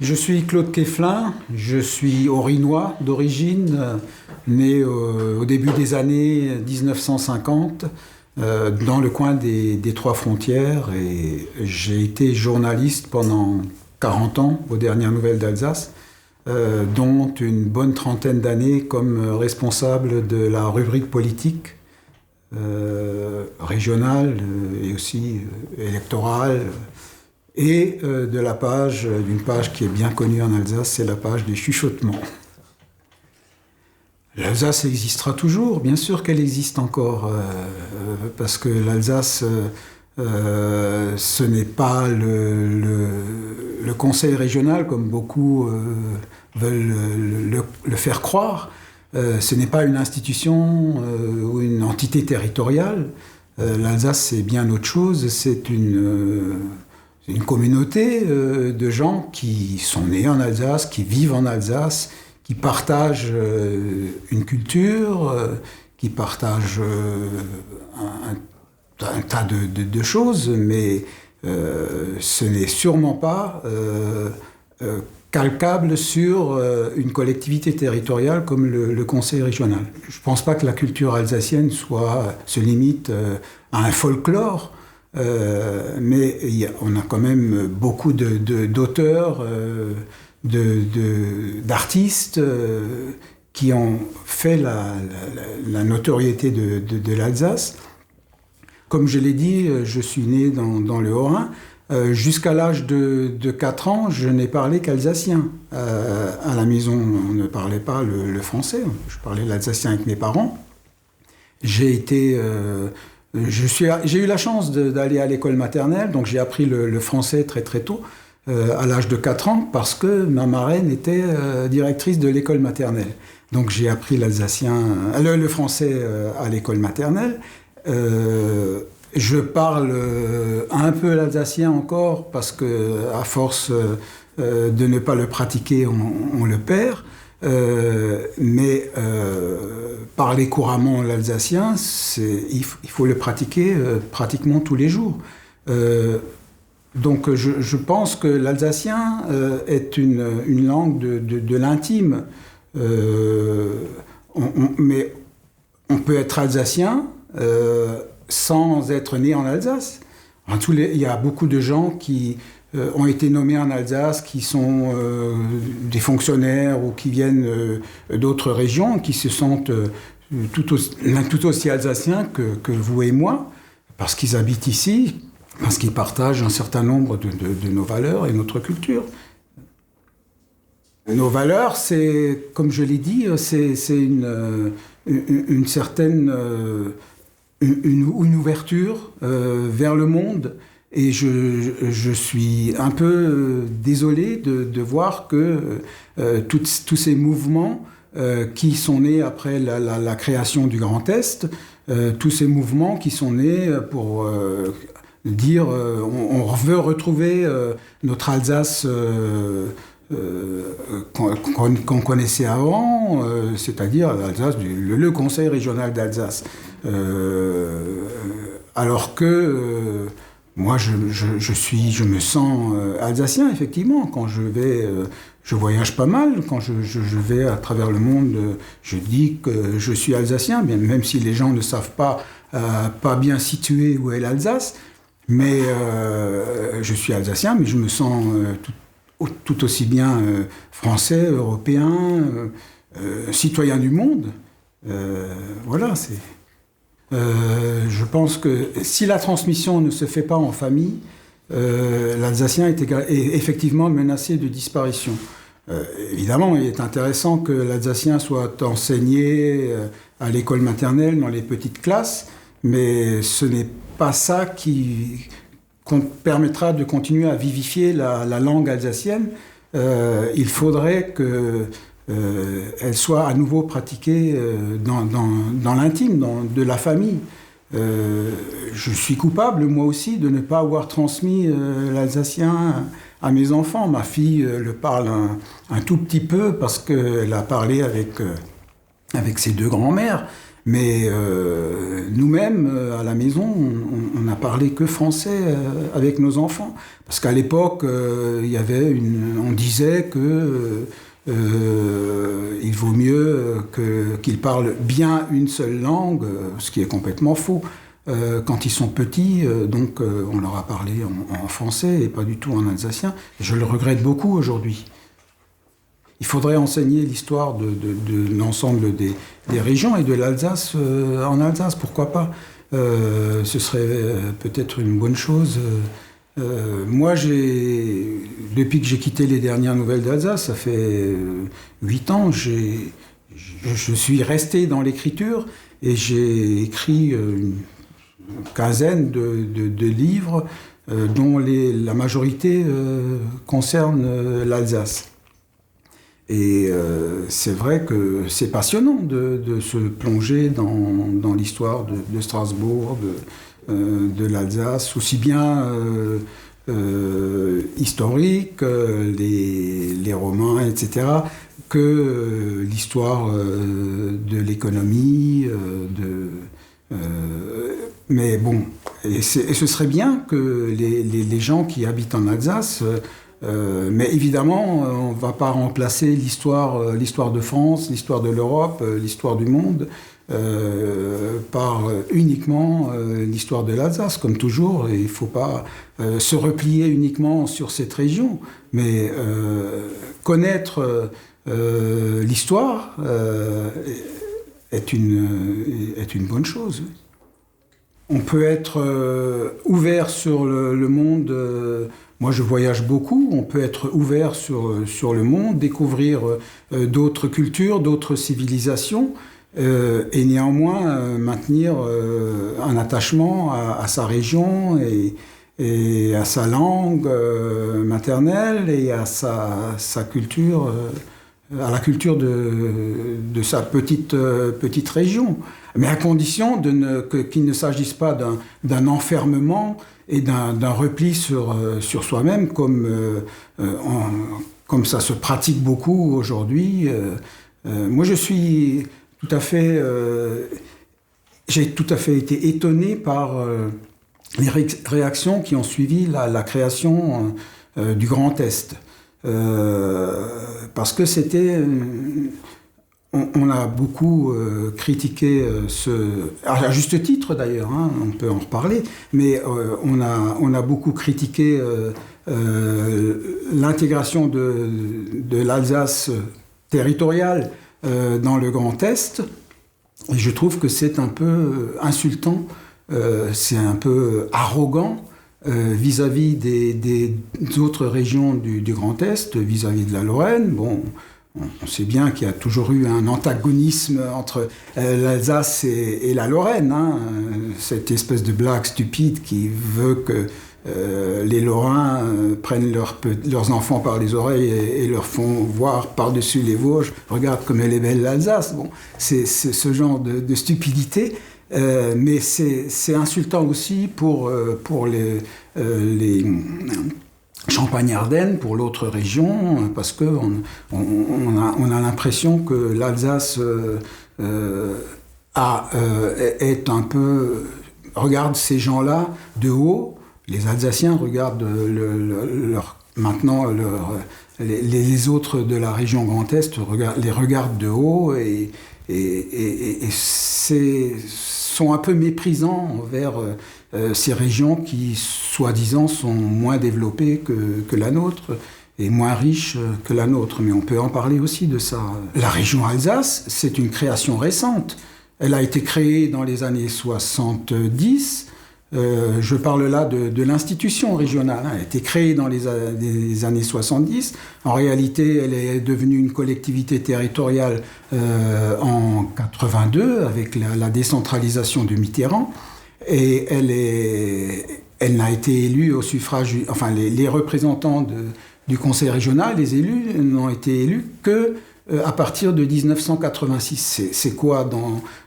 Je suis Claude Queflin, je suis orinois d'origine, né au début des années 1950 dans le coin des Trois Frontières et j'ai été journaliste pendant 40 ans aux dernières nouvelles d'Alsace, dont une bonne trentaine d'années comme responsable de la rubrique politique régionale et aussi électorale. Et de la page, d'une page qui est bien connue en Alsace, c'est la page des chuchotements. L'Alsace existera toujours, bien sûr qu'elle existe encore, parce que l'Alsace, ce n'est pas le conseil régional, comme beaucoup veulent le faire croire. Ce n'est pas une institution ou une entité territoriale. L'Alsace, c'est bien autre chose, c'est une communauté de gens qui sont nés en Alsace, qui vivent en Alsace, qui partagent une culture, qui partagent un tas de choses, mais ce n'est sûrement pas calcable sur une collectivité territoriale comme le conseil régional. Je ne pense pas que la culture alsacienne se limite à un folklore. Mais on a quand même beaucoup d'auteurs, d'artistes qui ont fait la notoriété de l'Alsace. Comme je l'ai dit, je suis né dans le Haut-Rhin. Jusqu'à l'âge de 4 ans, je n'ai parlé qu'alsacien. À la maison, on ne parlait pas le français. Je parlais l'alsacien avec mes parents. J'ai eu la chance d'aller à l'école maternelle, donc j'ai appris le français très très tôt, à l'âge de 4 ans, parce que ma marraine était directrice de l'école maternelle. Donc j'ai appris le français à l'école maternelle. Je parle un peu l'alsacien encore, parce que à force de ne pas le pratiquer, on le perd. Mais parler couramment l'alsacien, il faut le pratiquer pratiquement tous les jours. Donc je pense que l'alsacien est une langue de l'intime. Mais on peut être alsacien sans être né en Alsace. Il y a beaucoup de gens qui ont été nommés en Alsace, qui sont des fonctionnaires ou qui viennent d'autres régions, qui se sentent tout aussi alsaciens que vous et moi, parce qu'ils habitent ici, parce qu'ils partagent un certain nombre de nos valeurs et notre culture. Nos valeurs, c'est, comme je l'ai dit, c'est une certaine une ouverture vers le monde. Et je suis un peu désolé de voir que tous ces mouvements qui sont nés après la création du Grand Est, tous ces mouvements qui sont nés pour dire on veut retrouver notre Alsace qu'on connaissait avant, c'est-à-dire l'Alsace, le Conseil régional d'Alsace. Alors que moi, je me sens alsacien, effectivement. Quand je voyage pas mal. Quand je vais à travers le monde, je dis que je suis alsacien, même si les gens ne savent pas bien situer où est l'Alsace. Mais je suis alsacien, mais je me sens tout aussi bien français, européen, citoyen du monde. Voilà, c'est... je pense que si la transmission ne se fait pas en famille, l'alsacien est effectivement menacé de disparition. Évidemment, il est intéressant que l'alsacien soit enseigné à l'école maternelle, dans les petites classes, mais ce n'est pas ça qui permettra de continuer à vivifier la langue alsacienne. Il faudrait que elle soit à nouveau pratiquée dans l'intime, de la famille. Je suis coupable, moi aussi, de ne pas avoir transmis l'alsacien à mes enfants. Ma fille le parle un tout petit peu parce qu'elle a parlé avec ses deux grands-mères. Mais nous-mêmes, à la maison, on n'a parlé que français avec nos enfants. Parce qu'à l'époque, on disait que il vaut mieux qu'ils parlent bien une seule langue, ce qui est complètement faux. Quand ils sont petits, on leur a parlé en français et pas du tout en alsacien. Et je le regrette beaucoup aujourd'hui. Il faudrait enseigner l'histoire de l'ensemble des régions et de l'Alsace en Alsace, pourquoi pas. Ce serait peut-être une bonne chose. Moi, depuis que j'ai quitté les dernières nouvelles d'Alsace, ça fait 8 ans, je suis resté dans l'écriture et j'ai écrit une quinzaine de livres dont la majorité concerne l'Alsace. Et c'est vrai que c'est passionnant de se plonger dans l'histoire de Strasbourg, de l'Alsace, aussi bien historique, les Romains, etc., que l'histoire de l'économie. Mais bon, et ce serait bien que les gens qui habitent en Alsace... mais évidemment, on ne va pas remplacer l'histoire de France, l'histoire de l'Europe, l'histoire du monde par uniquement l'histoire de l'Alsace. Comme toujours, il ne faut pas se replier uniquement sur cette région, mais connaître l'histoire est une bonne chose. On peut être ouvert sur le monde. Moi, je voyage beaucoup. On peut être ouvert sur le monde, découvrir d'autres cultures, d'autres civilisations, et néanmoins maintenir un attachement à sa région et à sa langue maternelle et à sa culture, à la culture de sa petite région. Mais à condition qu'il ne s'agisse pas d'un enfermement et d'un repli sur soi-même, comme ça se pratique beaucoup aujourd'hui. Moi, j'ai tout à fait été étonné par les réactions qui ont suivi la création du Grand Est. Parce que c'était... On a beaucoup critiqué à juste titre d'ailleurs, hein, on peut en reparler, mais on a beaucoup critiqué l'intégration de l'Alsace territoriale dans le Grand Est, et je trouve que c'est un peu insultant, c'est un peu arrogant vis-à-vis des autres régions du Grand Est, vis-à-vis de la Lorraine. Bon, on sait bien qu'il y a toujours eu un antagonisme entre l'Alsace et la Lorraine, hein, cette espèce de blague stupide qui veut que les Lorrains prennent leurs enfants par les oreilles et leur font voir par-dessus les Vosges, regarde comme elle est belle l'Alsace. Bon, c'est ce genre de stupidité, mais c'est insultant aussi pour les Champagne-Ardenne, pour l'autre région, parce qu'on a l'impression que l'Alsace est un peu... regarde ces gens-là de haut. Les Alsaciens regardent les autres de la région Grand Est les regardent de haut et sont un peu méprisants envers ces régions qui, soi-disant, sont moins développées que la nôtre et moins riches que la nôtre. Mais on peut en parler aussi de ça. La région Alsace, c'est une création récente. Elle a été créée dans les années 70. Je parle là de l'institution régionale. Elle a été créée dans les années 70. En réalité, elle est devenue une collectivité territoriale en 82 avec la décentralisation de Mitterrand. Et elle n'a été élue au suffrage... Enfin, les représentants du conseil régional, les élus, n'ont été élus que à partir de 1986. C'est quoi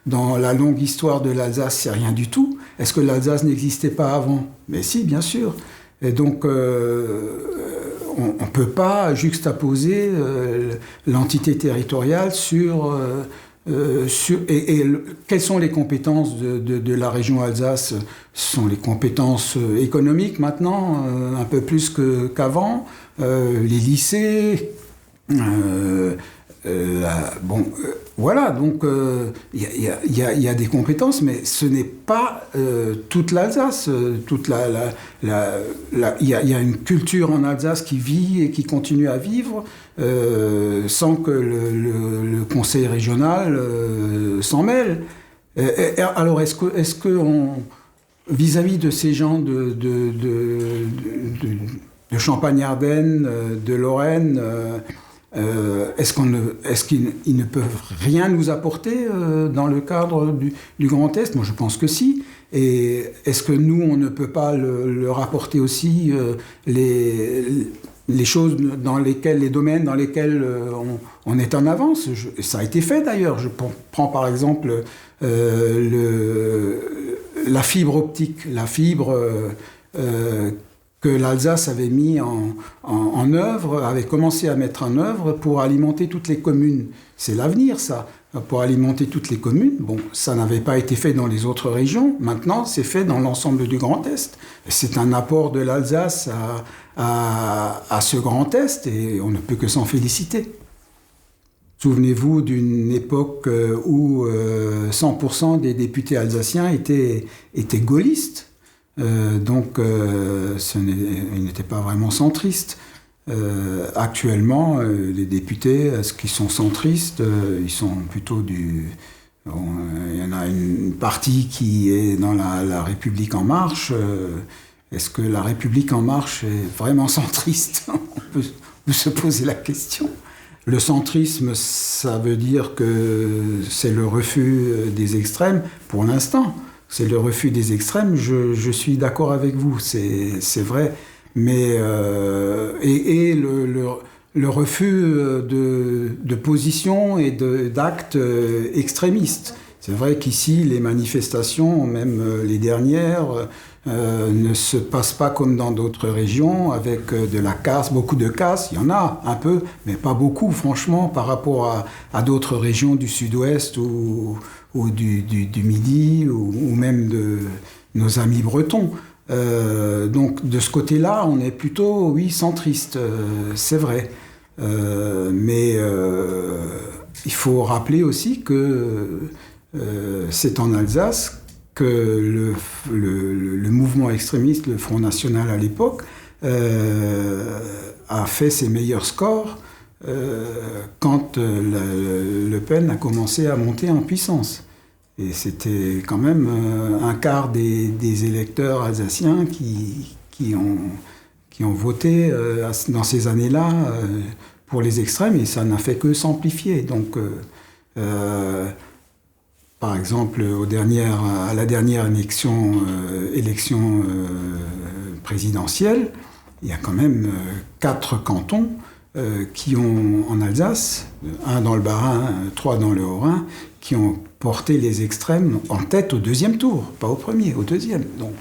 dans la longue histoire de l'Alsace? C'est rien du tout. Est-ce que l'Alsace n'existait pas avant? Mais si, bien sûr. Et donc, on ne peut pas juxtaposer l'entité territoriale sur quelles sont les compétences de la région Alsace? Ce sont les compétences économiques maintenant, un peu plus qu'avant, les lycées. Voilà, donc il y a des compétences, mais ce n'est pas toute l'Alsace. Il y a une culture en Alsace qui vit et qui continue à vivre sans que le conseil régional s'en mêle. Alors, est-ce que vis-à-vis de ces gens de Champagne-Ardenne, de Lorraine, est-ce qu'ils ne peuvent rien nous apporter dans le cadre du Grand Est? Moi, je pense que si. Et est-ce que nous, on ne peut pas leur apporter aussi les choses les domaines dans lesquels on est en avance? Ça a été fait d'ailleurs. Je prends par exemple la fibre optique, la fibre que l'Alsace avait mis en œuvre, avait commencé à mettre en œuvre pour alimenter toutes les communes. C'est l'avenir, ça, pour alimenter toutes les communes. Bon, ça n'avait pas été fait dans les autres régions. Maintenant, c'est fait dans l'ensemble du Grand Est. C'est un apport de l'Alsace à ce Grand Est et on ne peut que s'en féliciter. Souvenez-vous d'une époque où 100% des députés alsaciens étaient gaullistes. Donc, ils n'étaient pas vraiment centristes. Actuellement, les députés, est-ce qu'ils sont centristes? Ils sont plutôt il y en a une partie qui est dans la République En Marche. Est-ce que la République En Marche est vraiment centriste? On peut se poser la question. Le centrisme, ça veut dire que c'est le refus des extrêmes pour l'instant. C'est le refus des extrêmes, je suis d'accord avec vous, c'est vrai. Mais le refus de positions et d'actes extrémistes. C'est vrai qu'ici, les manifestations, même les dernières, ne se passent pas comme dans d'autres régions, avec de la casse, beaucoup de casse. Il y en a un peu, mais pas beaucoup, franchement, par rapport à d'autres régions du sud-ouest ou du Midi, ou même de nos amis bretons. Donc, de ce côté-là, on est plutôt, oui, centriste, c'est vrai. Mais il faut rappeler aussi que c'est en Alsace que le mouvement extrémiste, le Front National à l'époque, a fait ses meilleurs scores quand Le Pen a commencé à monter en puissance. Et c'était quand même un quart des électeurs alsaciens qui ont voté dans ces années-là pour les extrêmes, et ça n'a fait que s'amplifier. Donc, par exemple, à la dernière élection présidentielle, il y a quand même 4 cantons qui ont, en Alsace, 1 dans le Bas-Rhin, 3 dans le Haut-Rhin, qui ont porté les extrêmes en tête au 2e tour, pas au premier, au 2e. Donc,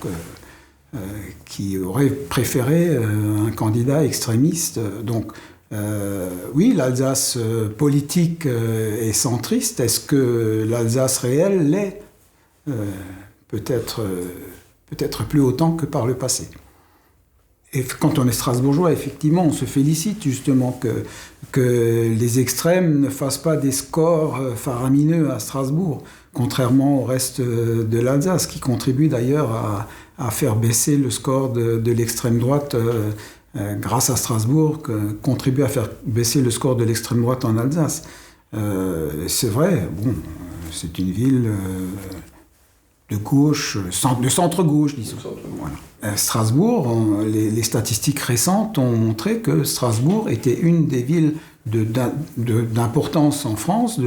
qui auraient préféré un candidat extrémiste. Donc, oui, l'Alsace politique est centriste. Est-ce que l'Alsace réelle l'est? Peut-être plus autant que par le passé. Et quand on est strasbourgeois, effectivement, on se félicite justement que les extrêmes ne fassent pas des scores faramineux à Strasbourg, contrairement au reste de l'Alsace, qui contribue d'ailleurs à faire baisser le score de l'extrême droite grâce à Strasbourg, contribue à faire baisser le score de l'extrême droite en Alsace. C'est vrai, bon, c'est une ville de gauche, de centre-gauche, disons. Voilà. Strasbourg, les statistiques récentes ont montré que Strasbourg était une des villes d'importance en France,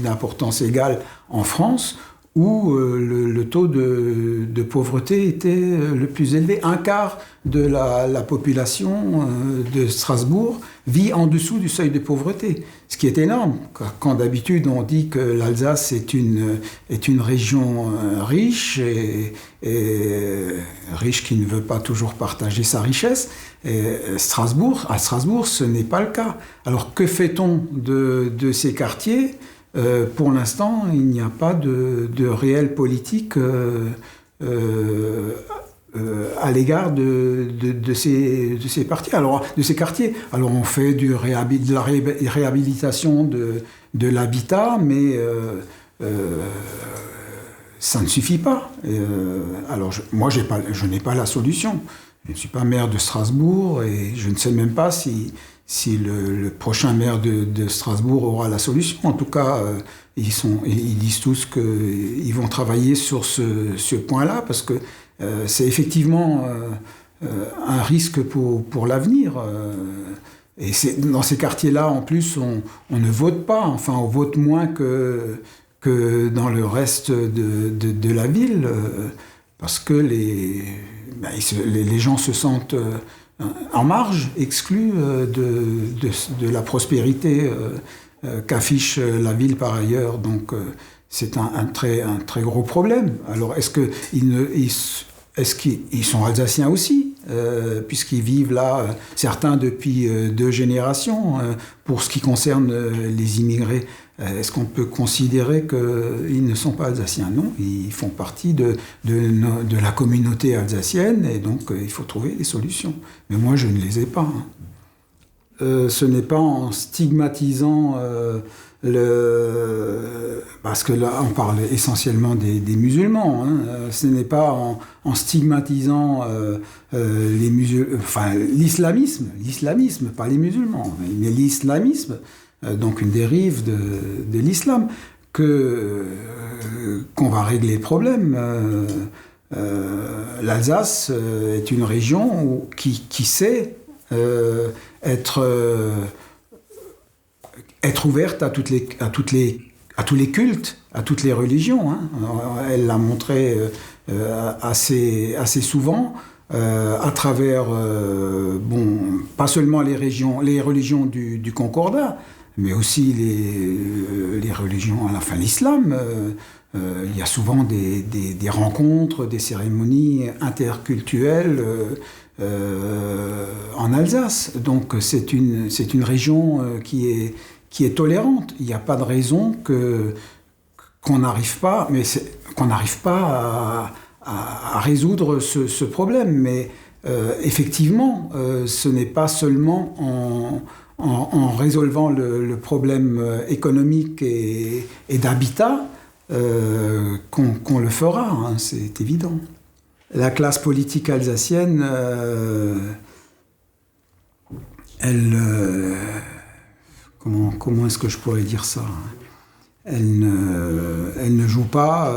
d'importance égale en France, où le taux de pauvreté était le plus élevé. Un quart de la population de Strasbourg vit en dessous du seuil de pauvreté, ce qui est énorme. Quand d'habitude on dit que l'Alsace est une région riche, et riche qui ne veut pas toujours partager sa richesse, à Strasbourg, ce n'est pas le cas. Alors que fait-on de ces quartiers pour l'instant, il n'y a pas de réelle politique à l'égard de ces parties. Alors, de ces quartiers. Alors, on fait de la réhabilitation de l'habitat, mais ça ne suffit pas. Alors, moi, je n'ai pas la solution. Je ne suis pas maire de Strasbourg et je ne sais même pas si le prochain maire de Strasbourg aura la solution. En tout cas, ils disent tous qu'ils vont travailler sur ce point-là parce que c'est effectivement un risque pour l'avenir. Et dans ces quartiers-là, en plus, on ne vote pas. Enfin, on vote moins que dans le reste de la ville parce que les gens se sentent en marge, exclus de la prospérité qu'affiche la ville par ailleurs. Donc c'est un très gros problème. Alors est-ce qu'ils sont alsaciens aussi, puisqu'ils vivent là, certains depuis 2 générations, pour ce qui concerne les immigrés. Est-ce qu'on peut considérer qu'ils ne sont pas alsaciens? Non, ils font partie de la communauté alsacienne et donc il faut trouver des solutions. Mais moi, je ne les ai pas. Ce n'est pas en stigmatisant parce que là, on parle essentiellement des musulmans. Ce n'est pas en stigmatisant l'islamisme, pas les musulmans, mais l'islamisme. Donc une dérive de l'islam, qu'on va régler le problème. L'Alsace est une région qui sait être ouverte à tous les cultes, à toutes les religions. Elle l'a montré assez souvent. À travers, pas seulement les religions du Concordat, mais aussi les religions, enfin l'islam. Il y a souvent des rencontres, des cérémonies interculturelles en Alsace. Donc c'est une région qui est tolérante. Il n'y a pas de raison qu'on n'arrive pas à résoudre ce problème. Mais effectivement, ce n'est pas seulement en résolvant le problème économique et d'habitat qu'on le fera, c'est évident. La classe politique alsacienne, comment est-ce que je pourrais dire ça? Elle ne joue pas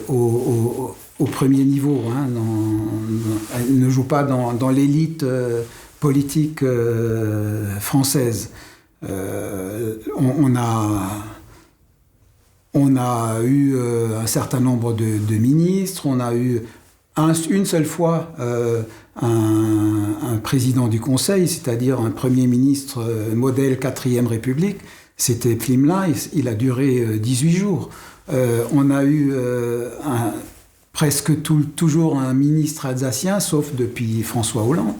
au premier niveau. Elle ne joue pas dans l'élite politique française. On a eu un certain nombre de ministres, on a eu une seule fois un président du Conseil, c'est-à-dire un Premier ministre modèle 4e République. C'était Pflimlin, il a duré 18 jours. On a eu presque toujours un ministre alsacien, sauf depuis François Hollande.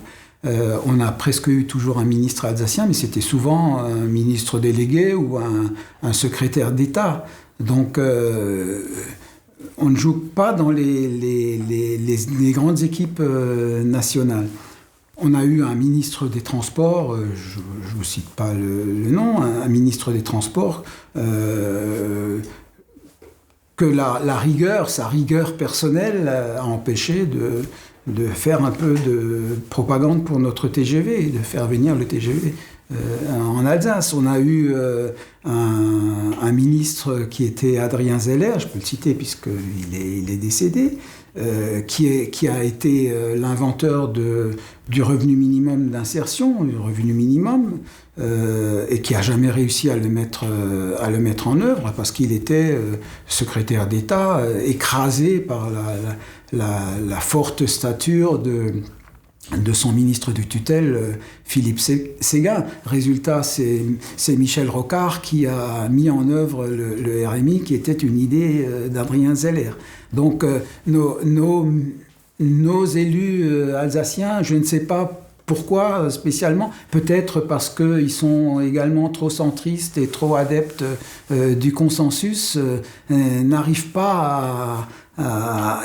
On a presque eu toujours un ministre alsacien, mais c'était souvent un ministre délégué ou un secrétaire d'État. Donc, on ne joue pas dans les grandes équipes nationales. On a eu un ministre des Transports, je ne vous cite pas le nom, un ministre des Transports, que sa rigueur personnelle a empêché de faire un peu de propagande pour notre TGV et de faire venir le TGV en Alsace. On a eu un ministre qui était Adrien Zeller, je peux le citer puisqu'il est décédé, qui a été l'inventeur du revenu minimum d'insertion, du revenu minimum, et qui n'a jamais réussi à le mettre en œuvre parce qu'il était secrétaire d'État, écrasé par la forte stature de son ministre de tutelle, Philippe Séguin. Résultat, c'est Michel Rocard qui a mis en œuvre le RMI, qui était une idée d'Adrien Zeller. Donc, nos élus alsaciens, je ne sais pas Pourquoi spécialement? Peut-être parce qu'ils sont également trop centristes et trop adeptes du consensus, n'arrivent pas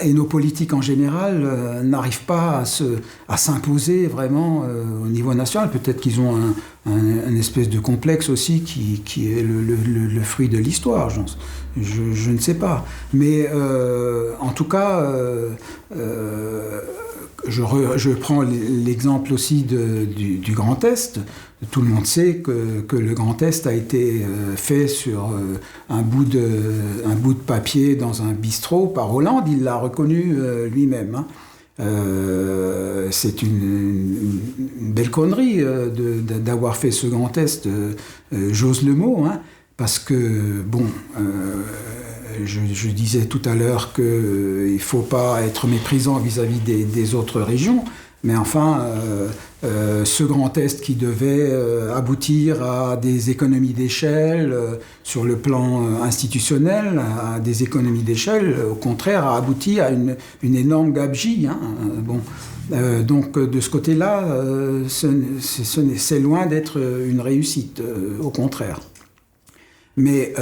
et nos politiques en général n'arrivent pas à s'imposer vraiment au niveau national. Peut-être qu'ils ont un espèce de complexe aussi qui est le fruit de l'histoire. Je ne sais pas. Mais en tout cas, je prends l'exemple aussi du Grand Est. Tout le monde sait que le Grand Est a été fait sur un bout de papier dans un bistrot par Hollande. Il l'a reconnu lui-même. Hein. C'est une belle connerie d'avoir fait ce Grand Est, j'ose le mot, hein, parce que, bon, je disais tout à l'heure qu'il ne faut pas être méprisant vis-à-vis des autres régions, mais enfin, ce Grand Est qui devait aboutir à des économies d'échelle sur le plan institutionnel, à des économies d'échelle, au contraire, a abouti à une énorme gabegie. Hein. Bon. Donc de ce côté-là, c'est loin d'être une réussite, au contraire. Mais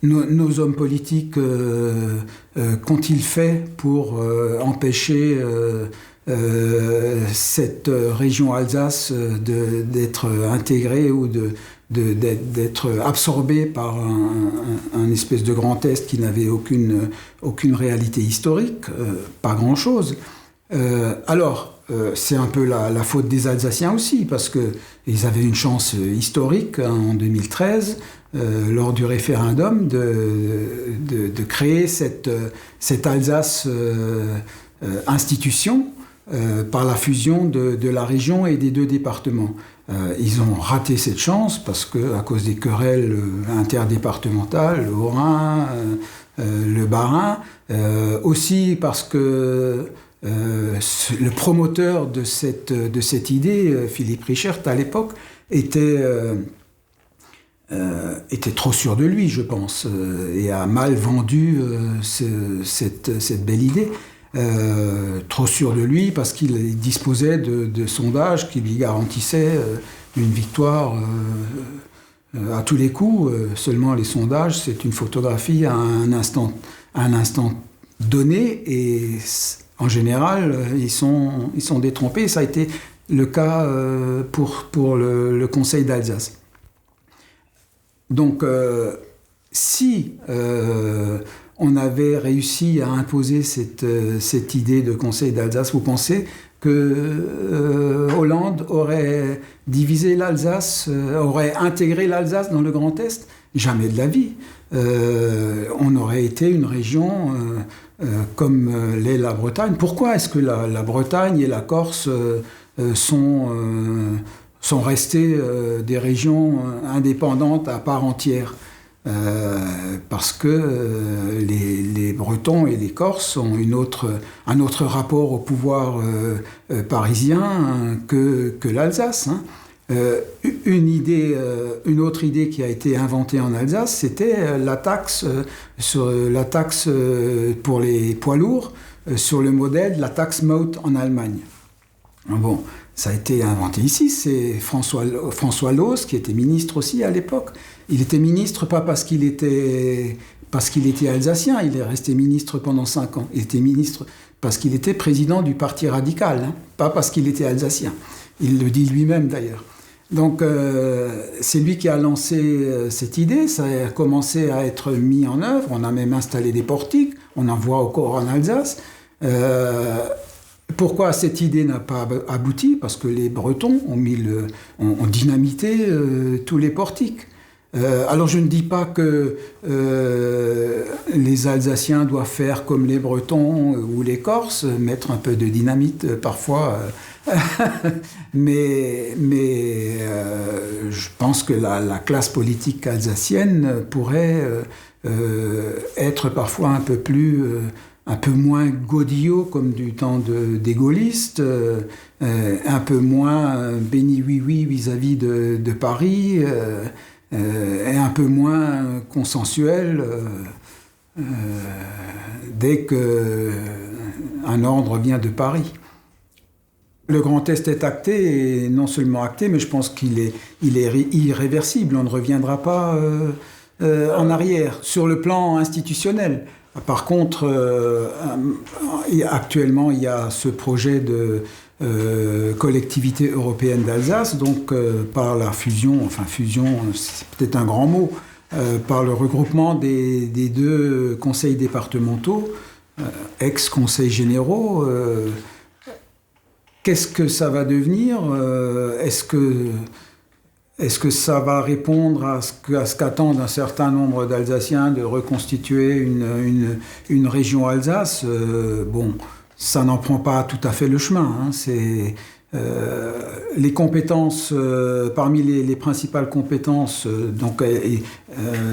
nos hommes politiques, qu'ont-ils fait pour empêcher cette région Alsace d'être intégrée ou d'être absorbée par un espèce de Grand Est qui n'avait aucune réalité historique? Pas grand-chose. Alors, c'est un peu la faute des Alsaciens aussi, parce qu'ils avaient une chance historique en 2013, lors du référendum, de créer cette Alsace institution par la fusion de la région et des deux départements. Ils ont raté cette chance parce que, à cause des querelles interdépartementales, le Haut-Rhin, le Bas-Rhin, aussi parce que le promoteur de cette idée, Philippe Richert, à l'époque, était trop sûr de lui, je pense, et a mal vendu cette belle idée. Trop sûr de lui parce qu'il disposait de sondages qui lui garantissaient une victoire à tous les coups. Seulement les sondages, c'est une photographie à un instant donné, et en général, ils sont détrompés. Ça a été le cas pour le Conseil d'Alsace. Donc, si on avait réussi à imposer cette idée de Conseil d'Alsace, vous pensez que Hollande aurait divisé l'Alsace, aurait intégré l'Alsace dans le Grand Est? Jamais de la vie. On aurait été une région comme l'est la Bretagne. Pourquoi est-ce que la Bretagne et la Corse sont restées des régions indépendantes à part entière? Parce que les Bretons et les Corses ont un autre rapport au pouvoir parisien que l'Alsace. Hein. Une autre idée qui a été inventée en Alsace, c'était la taxe pour les poids lourds sur le modèle de la taxe Maut en Allemagne. Bon, ça a été inventé ici, c'est François Loos qui était ministre aussi à l'époque. Il était ministre pas parce qu'il était alsacien, il est resté ministre pendant 5 ans. Il était ministre parce qu'il était président du Parti radical, hein, pas parce qu'il était alsacien. Il le dit lui-même d'ailleurs. Donc c'est lui qui a lancé cette idée, ça a commencé à être mis en œuvre, on a même installé des portiques, on en voit encore en Alsace. Pourquoi cette idée n'a pas abouti? Parce que les Bretons ont dynamité tous les portiques. Alors je ne dis pas que les Alsaciens doivent faire comme les Bretons ou les Corses, mettre un peu de dynamite parfois, mais je pense que la classe politique alsacienne pourrait être parfois un peu moins godillot comme du temps des gaullistes, un peu moins béni oui-oui vis-à-vis de Paris, et un peu moins consensuel dès qu'un ordre vient de Paris. Le Grand Est est acté, et non seulement acté, mais je pense qu'il est irréversible. On ne reviendra pas en arrière sur le plan institutionnel. Par contre, actuellement, il y a ce projet de collectivité européenne d'Alsace, donc par la fusion, enfin fusion, c'est peut-être un grand mot, par le regroupement des deux conseils départementaux, ex-conseils généraux. Qu'est-ce que ça va devenir? Est-ce que ça va répondre à ce qu'attendent un certain nombre d'Alsaciens de reconstituer une région Alsace? Bon, ça n'en prend pas tout à fait le chemin. Hein. Les compétences, parmi les principales compétences,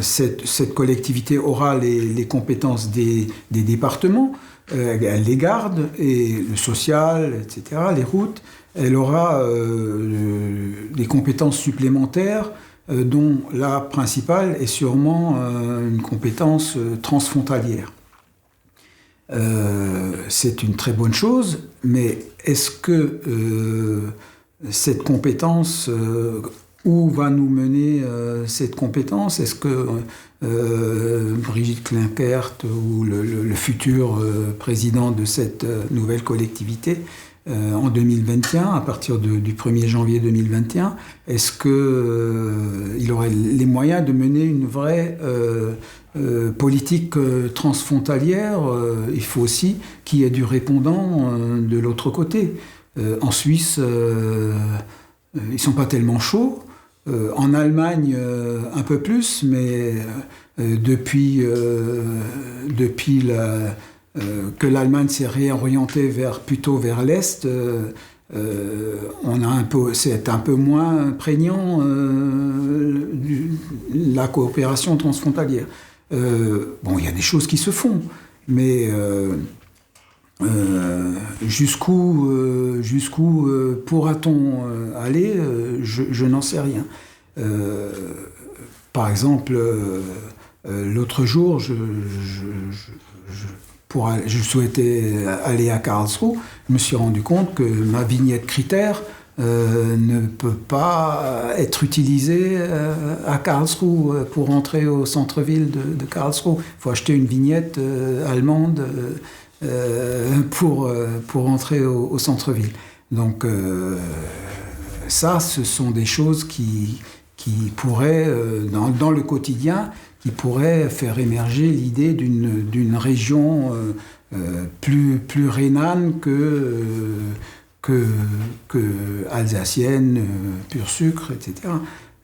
cette collectivité aura les compétences des départements. Elle les garde, et le social, etc., les routes. Elle aura des compétences supplémentaires, dont la principale est sûrement une compétence transfrontalière. C'est une très bonne chose, mais est-ce que cette compétence, où va nous mener cette compétence? Est-ce que Brigitte Klinkert ou le futur président de cette nouvelle collectivité en 2021, à partir du 1er janvier 2021, est-ce qu'il aurait les moyens de mener une vraie politique transfrontalière? Il faut aussi qu'il y ait du répondant de l'autre côté. En Suisse, ils ne sont pas tellement chauds. En Allemagne, un peu plus, mais depuis que l'Allemagne s'est réorientée plutôt vers l'Est, c'est un peu moins prégnant la coopération transfrontalière. Bon, il y a des choses qui se font, mais jusqu'où pourra-t-on aller? Je n'en sais rien. Par exemple, l'autre jour, je souhaitais aller à Karlsruhe. Je me suis rendu compte que ma vignette critère ne peut pas être utilisée à Karlsruhe pour entrer au centre-ville de Karlsruhe. Il faut acheter une vignette allemande pour entrer au centre-ville. Donc ça, ce sont des choses qui pourraient, dans le quotidien, qui pourraient faire émerger l'idée d'une région plus rhénane que alsacienne, pur sucre, etc.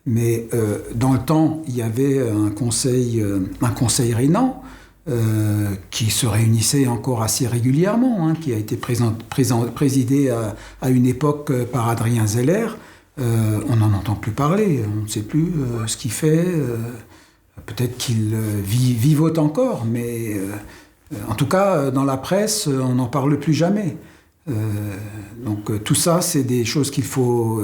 Mais dans le temps, il y avait un conseil rhénan qui se réunissait encore assez régulièrement, hein, qui a été présidé à une époque par Adrien Zeller. On n'en entend plus parler, on ne sait plus ce qu'il fait. Peut-être qu'il vivote encore, mais en tout cas, dans la presse, on n'en parle plus jamais. Donc tout ça, c'est des choses qu'il faut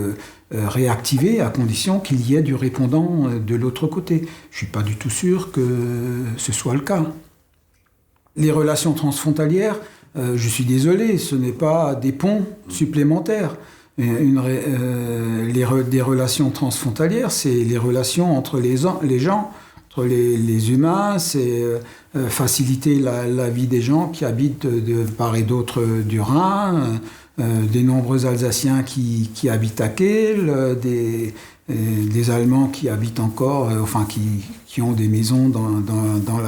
réactiver à condition qu'il y ait du répondant de l'autre côté. Je ne suis pas du tout sûr que ce soit le cas. Les relations transfrontalières, je suis désolé, ce n'est pas des ponts supplémentaires. Des relations transfrontalières, c'est les relations entre les gens, entre les humains, c'est faciliter la vie des gens qui habitent de part et d'autre du Rhin, des nombreux Alsaciens qui habitent à Kehl, des Allemands qui habitent encore, qui ont des maisons dans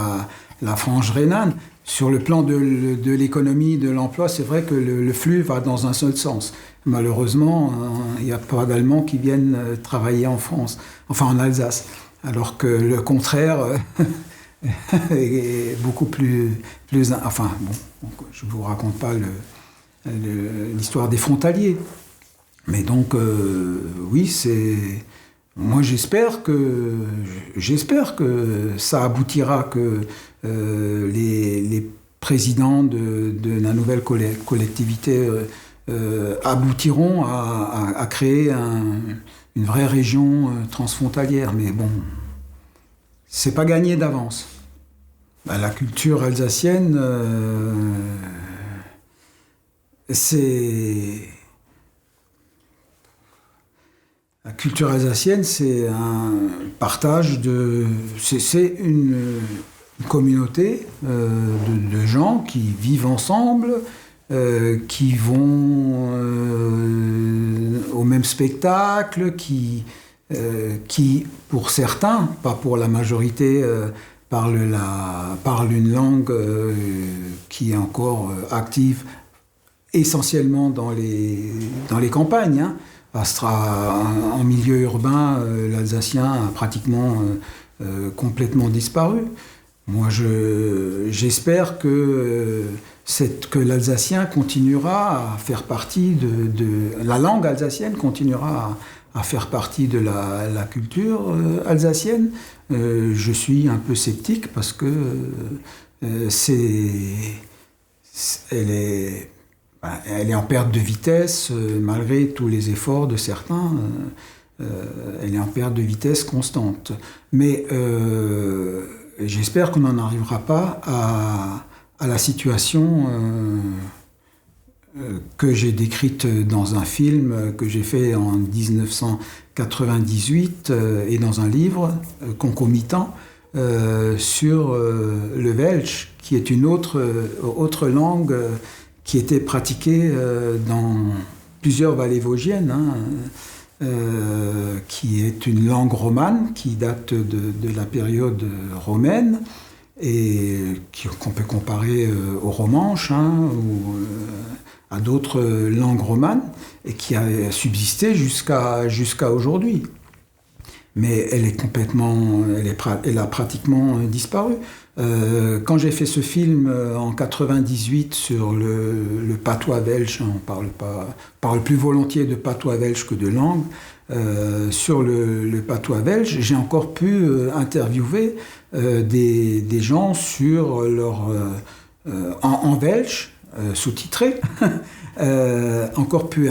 la frange rhénane. Sur le plan de l'économie, de l'emploi, c'est vrai que le flux va dans un seul sens. Malheureusement, il n'y a pas d'Allemands qui viennent travailler en France, enfin en Alsace, alors que le contraire est beaucoup plus. Enfin, bon, je ne vous raconte pas l'histoire des frontaliers. Mais donc, oui, c'est. Moi, j'espère que ça aboutira, que les présidents de la nouvelle collectivité aboutiront à créer une vraie région transfrontalière. Mais bon, c'est pas gagné d'avance. La culture alsacienne, c'est La culture alsacienne, c'est un partage de... C'est une communauté de gens qui vivent ensemble, qui vont au même spectacle, qui, pour certains, pas pour la majorité, parlent une langue qui est encore active essentiellement dans les campagnes. Hein. En milieu urbain, l'alsacien a pratiquement complètement disparu. Moi, j'espère que l'alsacien continuera à faire partie la langue alsacienne continuera à faire partie de la culture alsacienne. Je suis un peu sceptique parce que elle est en perte de vitesse, malgré tous les efforts de certains. Elle est en perte de vitesse constante. Mais j'espère qu'on n'en arrivera pas à la situation que j'ai décrite dans un film que j'ai fait en 1998 et dans un livre concomitant sur le welsh, qui est une autre langue qui était pratiquée dans plusieurs vallées vosgiennes, hein, qui est une langue romane qui date de la période romaine et qu'on peut comparer au romanche ou à d'autres langues romanes et qui a subsisté jusqu'à aujourd'hui. Mais elle a pratiquement disparu. Quand j'ai fait ce film en 98 sur le patois belge, on parle plus volontiers de patois belge que de langue, sur le patois belge, j'ai encore pu interviewer des gens sur en belge, sous-titré, encore plus,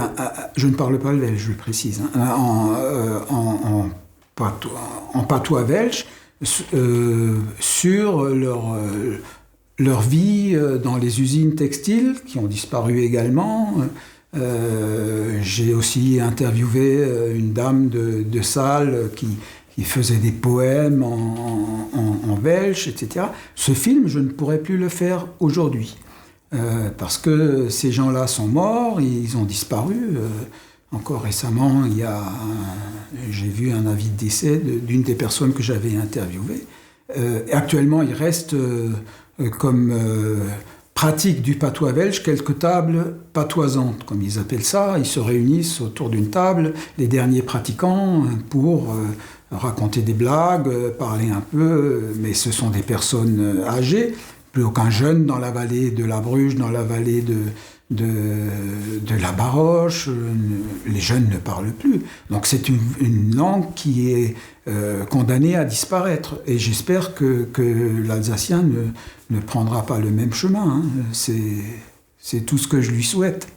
je ne parle pas le belge, je le précise, en patois belge, sur leur vie dans les usines textiles qui ont disparu également. J'ai aussi interviewé une dame de salle qui faisait des poèmes en belge, etc. Ce film, je ne pourrais plus le faire aujourd'hui parce que ces gens-là sont morts, ils ont disparu. Encore récemment, j'ai vu un avis de décès d'une des personnes que j'avais interviewées. Actuellement, il reste comme pratique du patois belge quelques tables patoisantes, comme ils appellent ça. Ils se réunissent autour d'une table, les derniers pratiquants, pour raconter des blagues, parler un peu, mais ce sont des personnes âgées. Plus aucun jeune dans la vallée de la Bruche, dans la vallée de la Baroche, les jeunes ne parlent plus. Donc c'est une langue qui est condamnée à disparaître. Et j'espère que l'alsacien ne prendra pas le même chemin. Hein. C'est tout ce que je lui souhaite.